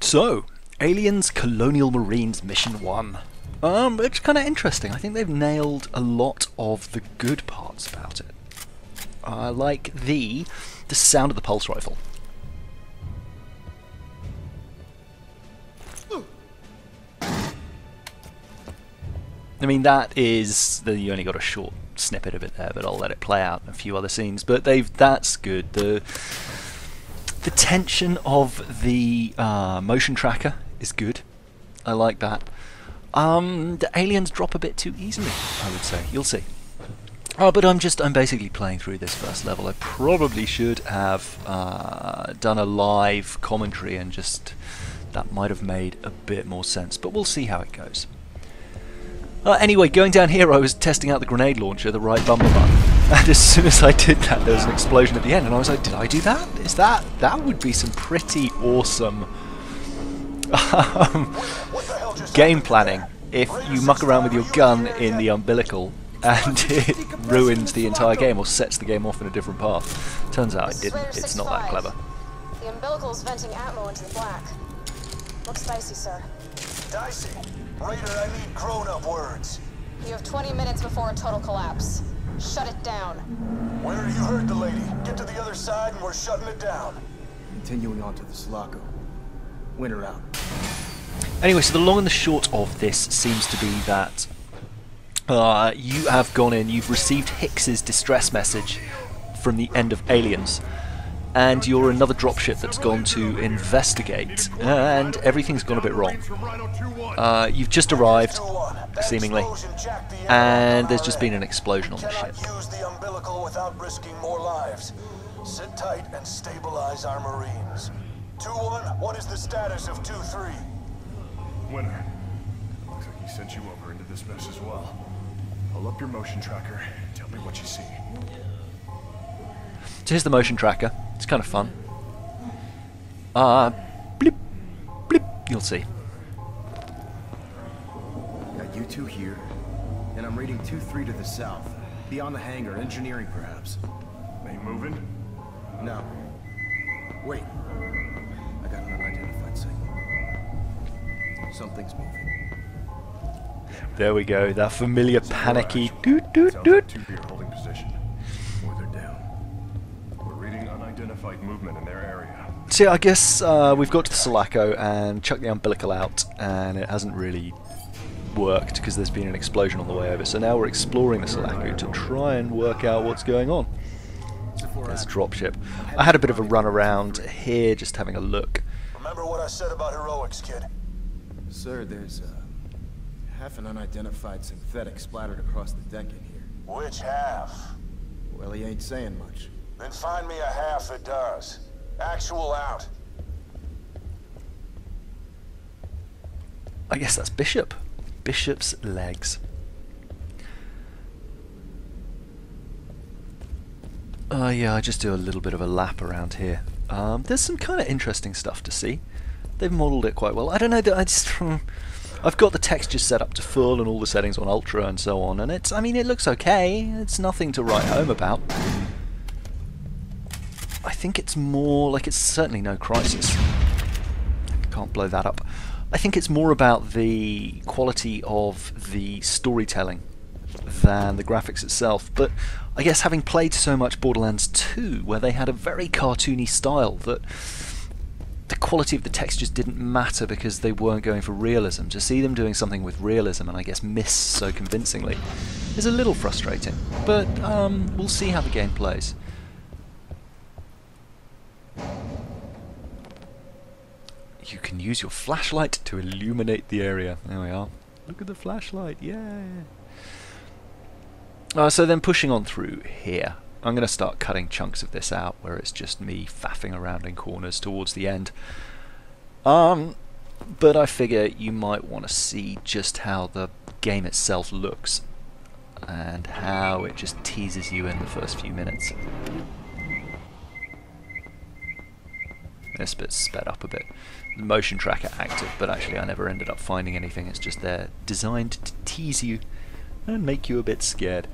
So, Aliens Colonial Marines Mission 1. It's kind of interesting. I think they've nailed a lot of the good parts about it. I like the sound of the pulse rifle. I mean, that is you only got a short snippet of it there, but I'll let it play out in a few other scenes. But that's good. The tension of the motion tracker is good. I like that. The aliens drop a bit too easily, I would say. You'll see. But I'm basically playing through this first level. I probably should have done a live commentary, and that might have made a bit more sense. But we'll see how it goes. Anyway, going down here, I was testing out the grenade launcher, the right bumper button, and as soon as I did that, there was an explosion at the end, and I was like, did I do that? That would be some pretty awesome game planning if you muck around with your gun in the umbilical and it ruins the entire game or sets the game off in a different path. Turns out it didn't. It's not that clever. The umbilical's venting atmo into the black. Looks dicey, sir. Dicey? Raider, I need grown-up words. You have 20 minutes before a total collapse. Shut it down. Winter, you heard the lady. Get to the other side and we're shutting it down. Continuing on to the Sulaco. Winter out. Anyway, so the long and the short of this seems to be that you have gone in, you've received Hicks's distress message from the end of Aliens, and you're another dropship that's gone to investigate, and everything's gone a bit wrong. You've just arrived, seemingly, and there's just been an explosion on the ship. Use the umbilical without risking more lives. Sit tight and stabilize our Marines. 2-1, what is the status of 2-3? Winter. Looks like he sent you over into this mess as well. Pull up your motion tracker and tell me what you see. So here's the motion tracker. It's kind of fun. Blip, blip, you'll see. Got you two here, and I'm reading 2-3 to the south, beyond the hangar, engineering perhaps. They moving? No. Wait. I got an unidentified signal. Something's moving. There we go. That familiar panicky doot doot doot. Two here holding position. Or they're down. We're reading unidentified movement in their area. See, I guess we've got to the Sulaco and chucked the umbilical out, and it hasn't really worked because there's been an explosion on the way over. So now we're exploring the Sulaco to try and work out what's going on. There's a dropship. I had a bit of a run around here, just having a look. Remember what I said about heroics, kid? Sir, there's half an unidentified synthetic splattered across the deck in here. Which half? Well, he ain't saying much. Then find me a half that does. Actual out. I guess that's Bishop. Bishop's legs. Yeah, I just do a little bit of a lap around here. There's some kind of interesting stuff to see. They've modelled it quite well. I don't know, I've got the textures set up to full and all the settings on ultra and so on, and it looks okay. It's nothing to write home about. I think it's more like it's certainly no Crisis. Can't blow that up. I think it's more about the quality of the storytelling than the graphics itself, but I guess having played so much Borderlands 2, where they had a very cartoony style, that the quality of the textures didn't matter because they weren't going for realism. To see them doing something with realism, and I guess miss so convincingly, is a little frustrating, but we'll see how the game plays. You can use your flashlight to illuminate the area. There we are. Look at the flashlight, yeah. So then pushing on through here, I'm going to start cutting chunks of this out where it's just me faffing around in corners towards the end. But I figure you might want to see just how the game itself looks and how it just teases you in the first few minutes. This bit's sped up a bit. The motion tracker active, but actually I never ended up finding anything. It's just there, designed to tease you and make you a bit scared.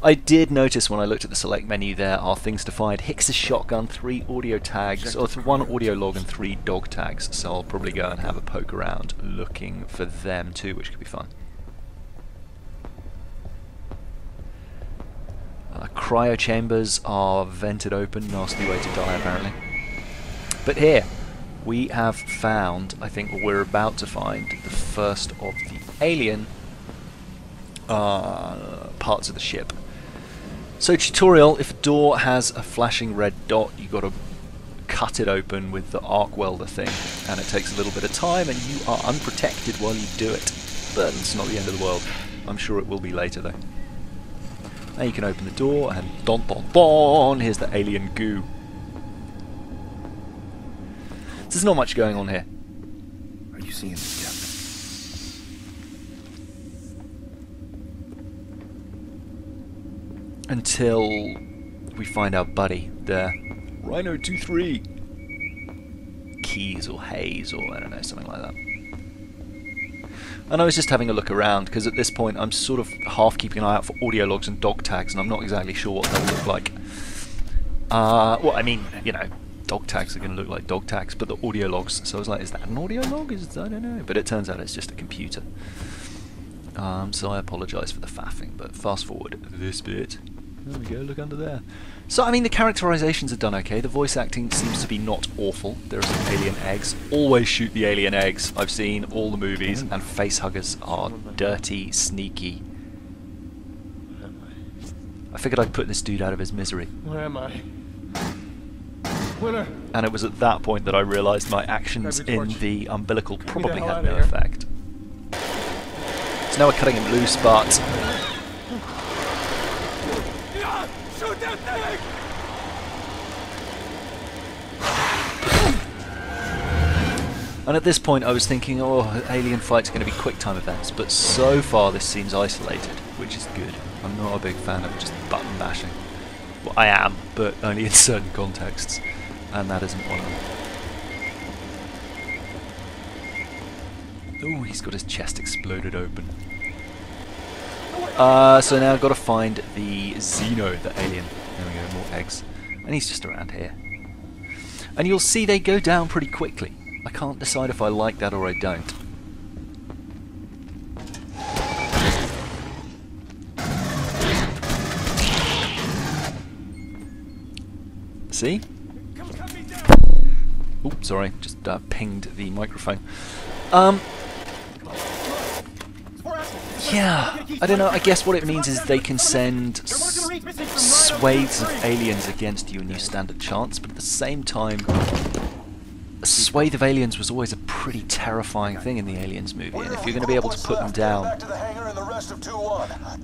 I did notice when I looked at the select menu there are things to find. Hicks's shotgun, 3 audio tags, or 1 audio log and 3 dog tags, so I'll probably go and have a poke around looking for them too, which could be fun. Cryo chambers are vented open, nasty way to die apparently. But here, we have found, I think we're about to find, the first of the alien parts of the ship. So tutorial, if a door has a flashing red dot, you got to cut it open with the arc welder thing, and it takes a little bit of time and you are unprotected while you do it. But it's not the end of the world. I'm sure it will be later though. Now you can open the door and don don don, here's the alien goo. There's not much going on here. Are you seeing this, Captain? Until we find our buddy there. Rhino 23. Keys or Hayes or I don't know, something like that. And I was just having a look around because at this point I'm sort of half keeping an eye out for audio logs and dog tags, and I'm not exactly sure what they'll look like. Well, I mean, you know, dog tags are going to look like dog tags, but the audio logs. So I was like, is that an audio log? I don't know. But it turns out it's just a computer. So I apologise for the faffing, but fast forward this bit. There we go, look under there. So, I mean, the characterizations are done okay. The voice acting seems to be not awful. There are some alien eggs. Always shoot the alien eggs. I've seen all the movies, and face huggers are dirty, sneaky. I figured I'd put this dude out of his misery. Where am I? Winner. And it was at that point that I realised my actions in the umbilical probably had no here. effect. So now we're cutting him loose, but... Shoot that thing! And at this point I was thinking, oh, alien fight's going to be quick time events, but so far this seems isolated, which is good. I'm not a big fan of just button bashing. Well, I am, but only in certain contexts, and that isn't one of them. Oh, he's got his chest exploded open. So now I've got to find the Xeno, the alien. There we go, more eggs. And he's just around here. And you'll see they go down pretty quickly. I can't decide if I like that or I don't. See? Oh, sorry, just pinged the microphone. Yeah, I don't know, I guess what it means is they can send swathes of aliens against you and you stand a chance, but at the same time, a swathe of aliens was always a pretty terrifying thing in the Aliens movie, and if you're going to be able to put them down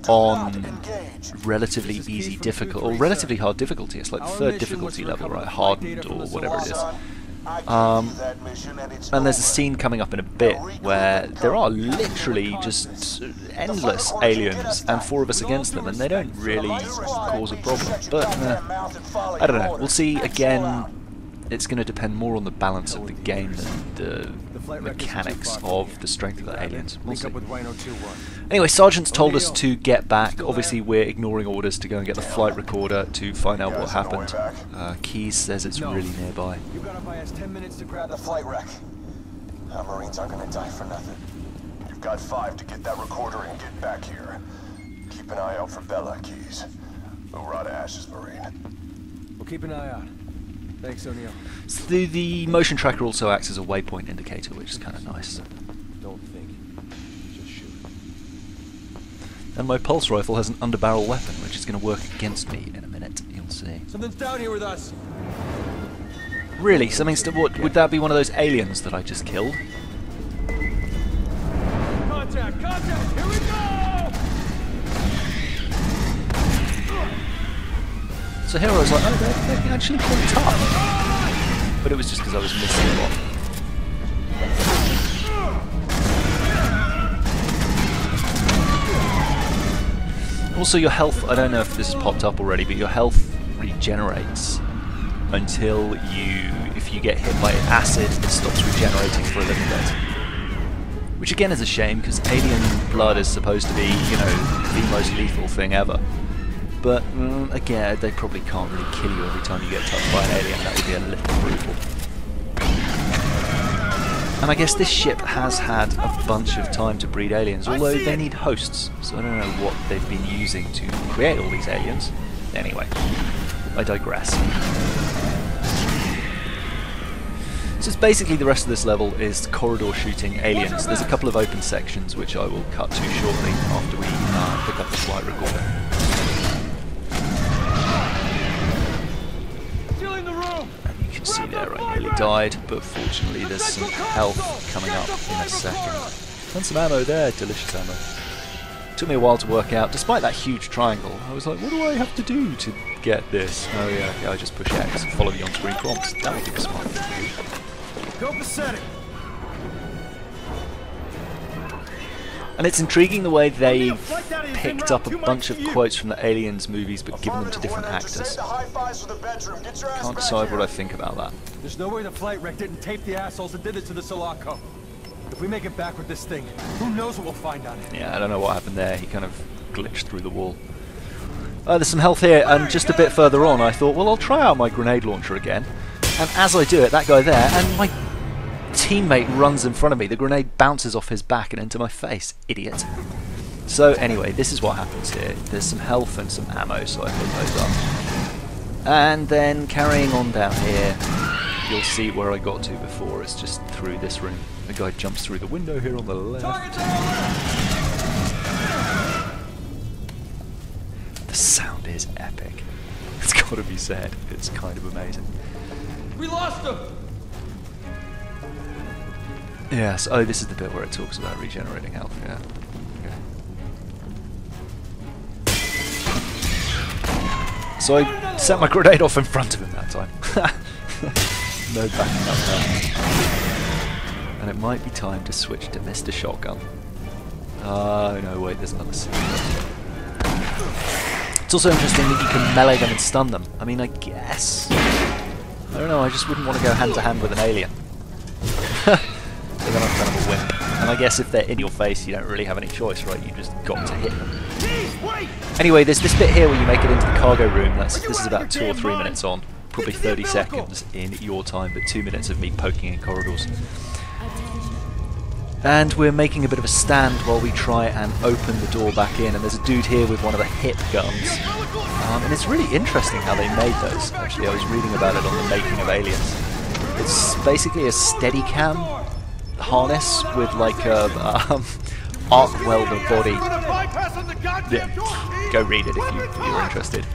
on relatively easy difficult, or relatively hard difficulty, it's like the 3rd difficulty level, right, hardened or whatever it is. And there's a scene coming up in a bit where there are literally just endless aliens and 4 of us against them, and they don't really cause a problem. But I don't know. We'll see. Again, it's going to depend more on the balance of the game than the mechanics of the strength of the aliens. We'll see. Anyway, Sergeant's told us to get back. Obviously, we're ignoring orders to go and get the flight recorder to find out what happened. Keys says it's really nearby. You've got to buy us 10 minutes to grab the flight wreck. Our Marines aren't going to die for nothing. You've got 5 to get that recorder and get back here. Keep an eye out for Bella, Keys. Urata Ash's Marine. We'll keep an eye out. Thanks, O'Neill. So the motion tracker also acts as a waypoint indicator, which is kind of nice. Don't think. Just shoot. And my pulse rifle has an underbarrel weapon, which is going to work against me in a minute. You'll see. Something's down here with us. Really? Something's what? Would that be one of those aliens that I just killed? Contact! Contact! Here we go! So here I was like, oh, they're actually quite tough. But it was just because I was missing a lot. Also, your health, I don't know if this has popped up already, but your health regenerates until if you get hit by acid, it stops regenerating for a little bit. Which again is a shame, because alien blood is supposed to be, you know, the most lethal thing ever. But again, they probably can't really kill you every time you get touched by an alien. That would be a little brutal. And I guess this ship has had a bunch of time to breed aliens, although they need hosts, so I don't know what they've been using to create all these aliens. Anyway, I digress. So it's basically the rest of this level is corridor shooting aliens. There's a couple of open sections which I will cut to shortly after we pick up the flight recorder. See there, I nearly died, but fortunately there's some health coming up in a second. And some ammo there, delicious ammo. Took me a while to work out, despite that huge triangle, I was like, what do I have to do to get this? Oh yeah, I just push X and follow the on-screen prompts. That would be the smart thing to do. Go for setting. And it's intriguing the way they've picked up a bunch of quotes from the Aliens movies but given them to different actors. Can't decide what I think about that. There's no way the flight wreck didn't tape the assholes that did it to the Sulaco. If we make it back with this thing, who knows what we'll find on it. Yeah, I don't know what happened there. He kind of glitched through the wall. There's some health here, and just a bit further on I thought, well, I'll try out my grenade launcher again. And as I do it, that guy there, and my teammate runs in front of me. The grenade bounces off his back and into my face. Idiot. So anyway, this is what happens here. There's some health and some ammo, so I pick those up. And then carrying on down here, you'll see where I got to before. It's just through this room. The guy jumps through the window here on the left. The sound is epic. It's got to be said. It's kind of amazing. We lost him! Yes, oh, this is the bit where it talks about regenerating health, yeah. Okay. So I set my grenade off in front of him that time. No backing up there. And it might be time to switch to Mr. Shotgun. Oh, no, wait, there's another scene. It's also interesting that you can melee them and stun them. I mean, I guess. I don't know, I just wouldn't want to go hand to hand with an alien. Then I'm kind of a wimp. And I guess if they're in your face, you don't really have any choice, right? You just got to hit them. Anyway, there's this bit here where you make it into the cargo room. This is about 2 or 3 minutes on. Probably 30 seconds in your time, but 2 minutes of me poking in corridors. And we're making a bit of a stand while we try and open the door back in. And there's a dude here with one of the hip guns. And it's really interesting how they made those. Actually, I was reading about it on the making of Aliens. It's basically a Steadicam harness with like a arc welder body. Yeah, go read it if you're interested.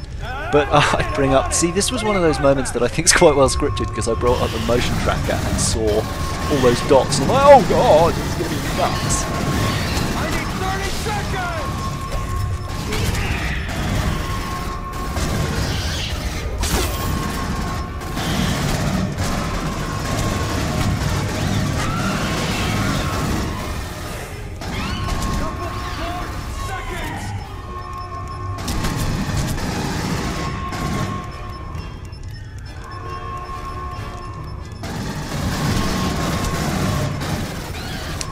But I bring up, see, this was one of those moments that I think is quite well scripted, because I brought up the motion tracker and saw all those dots and I'm like, oh god, it's gonna be nuts. I need 30 seconds!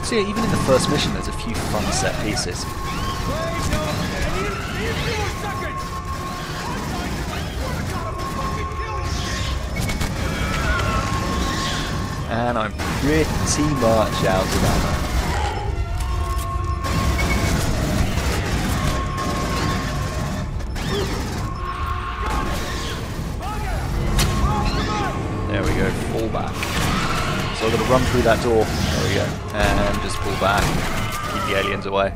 So yeah, even in the first mission there's a few fun set pieces. And I'm pretty much out of ammo. There we go, fall back. So I'm going to run through that door, there we go, and just pull back, keep the aliens away.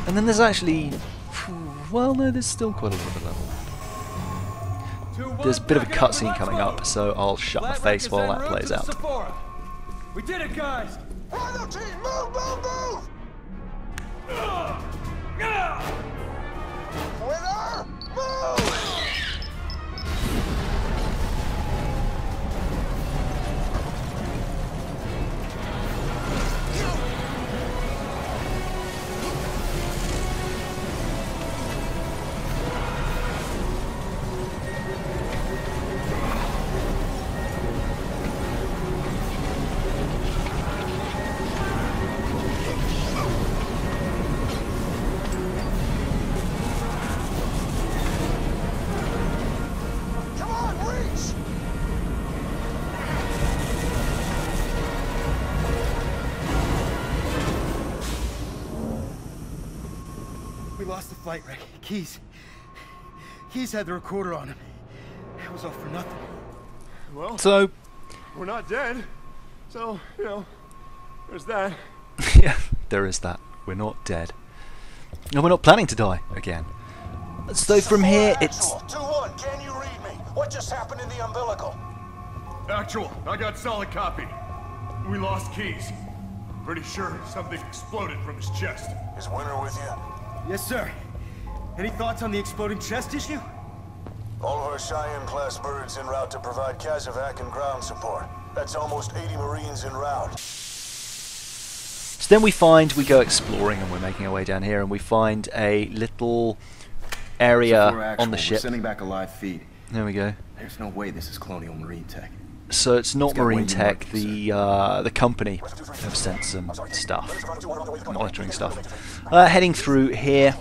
And then there's actually, well no, there's still quite a lot of level. There's a bit of a cutscene coming up, so I'll shut my face while that plays out. We did it, guys! Rhino team, move! Winner, move! lost the flight wreck. Keys had the recorder on him. It was all for nothing. Well, So, we're not dead. So, you know, there's that. yeah, there is that. We're not dead. And we're not planning to die again. So from here, it's... 2-1, can you read me? What just happened in the umbilical? Actual, I got solid copy. We lost Keys. Pretty sure something exploded from his chest. Is Winter with you? Yes, sir. Any thoughts on the exploding chest issue? All of our Cheyenne-class birds en route to provide Casevac and ground support. That's almost 80 Marines en route. So then we go exploring, and we're making our way down here, and we find a little area on the ship. We're sending back a live feed. There we go. There's no way this is Colonial Marine tech. So it's not It's got Marine way Tech, more the company have sent some stuff, monitoring stuff. Heading through here,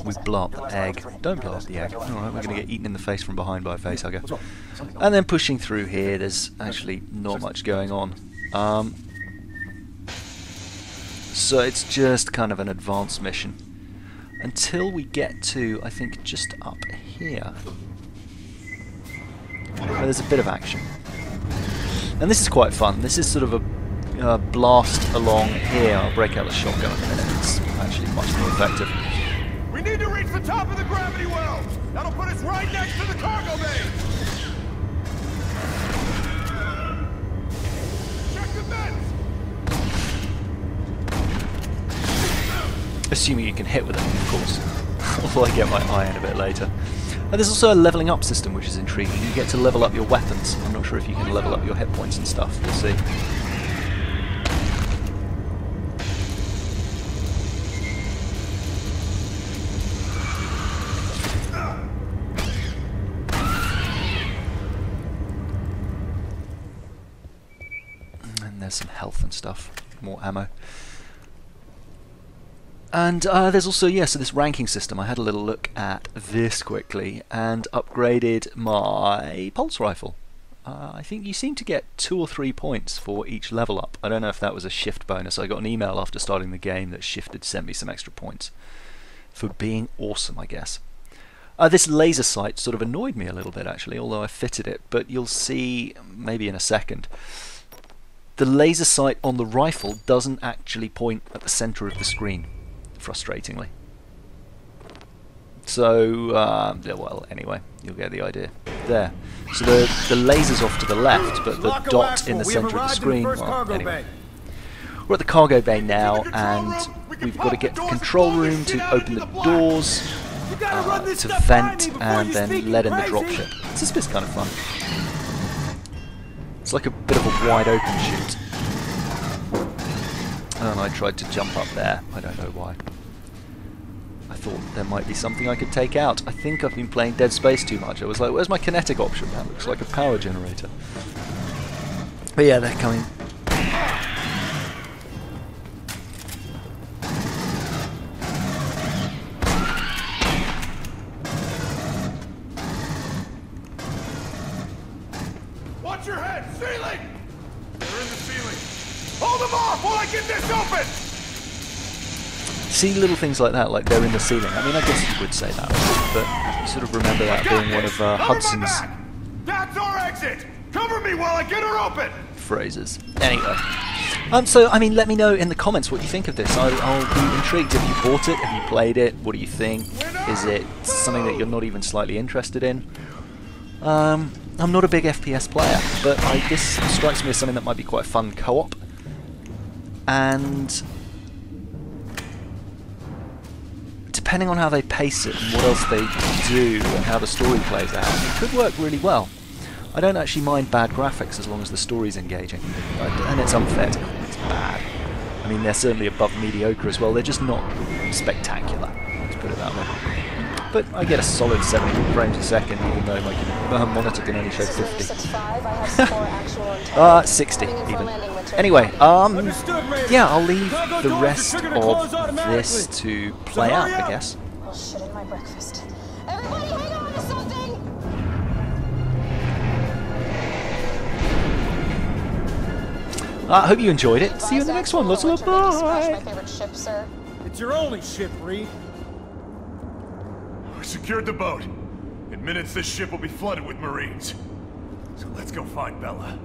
we blow up the egg. Don't blow up the egg. Alright, we're going to get eaten in the face from behind by a facehugger. And then pushing through here, there's actually not much going on. So it's just kind of an advanced mission. Until we get to, I think, just up here. Where there's a bit of action. And this is quite fun. This is sort of a blast along here. I'll break out the shotgun in a minute. It's actually much more effective. We need to reach the top of the gravity well. That'll put us right next to the cargo bay. Check the vents. Assuming you can hit with it, of course. Although I get my eye in a bit later. And there's also a leveling up system, which is intriguing. You get to level up your weapons. I'm not sure if you can level up your hit points and stuff. We'll see. And there's some health and stuff. More ammo. And there's also, so this ranking system. I had a little look at this quickly and upgraded my pulse rifle. I think you seem to get 2 or 3 points for each level up. I don't know if that was a shift bonus. I got an email after starting the game that shifted sent me some extra points for being awesome, I guess. This laser sight sort of annoyed me a little bit, actually, although I fitted it. But you'll see, maybe in a second, the laser sight on the rifle doesn't actually point at the center of the screen. Frustratingly. So, well, anyway, you'll get the idea. There. So the laser's off to the left, but the dot in the center of the screen. Well, anyway. We're at the cargo bay now, and we've got to get to the control room to open the doors, to vent, and then let in the dropship. This bit's kind of fun. It's like a bit of a wide open chute. And I tried to jump up there. I don't know why. I thought there might be something I could take out. I think I've been playing Dead Space too much. I was like, where's my kinetic option? That looks like a power generator. But yeah, they're coming. Watch your head! Ceiling! They're in the ceiling! Hold them off while I get this open! See little things like that, like they're in the ceiling. I mean, I guess you would say that, but you sort of remember that being one of Hudson's That's our exit! Cover me while I get her open! phrases. Anyway. So, I mean, let me know in the comments what you think of this. I'll be intrigued. Have you bought it? Have you played it? What do you think? Is it something that you're not even slightly interested in? I'm not a big FPS player, but this strikes me as something that might be quite a fun co-op. And depending on how they pace it and what else they do and how the story plays out, it could work really well. I don't actually mind bad graphics as long as the story's engaging. And it's unfair to call it bad. I mean, they're certainly above mediocre as well. They're just not spectacular, let's put it that way. But I get a solid 70 frames a second, even though my monitor can only show 50. 60 even. Anyway, yeah, I'll leave the rest of this to play out, I guess. Oh shit, in my breakfast. Everybody hang on to something! I hope you enjoyed it. See you in the next one. Lots of love. Bye. My favorite ship, sir. It's your only ship, Reed. secured the boat. In minutes, this ship will be flooded with Marines. So let's go find Bella.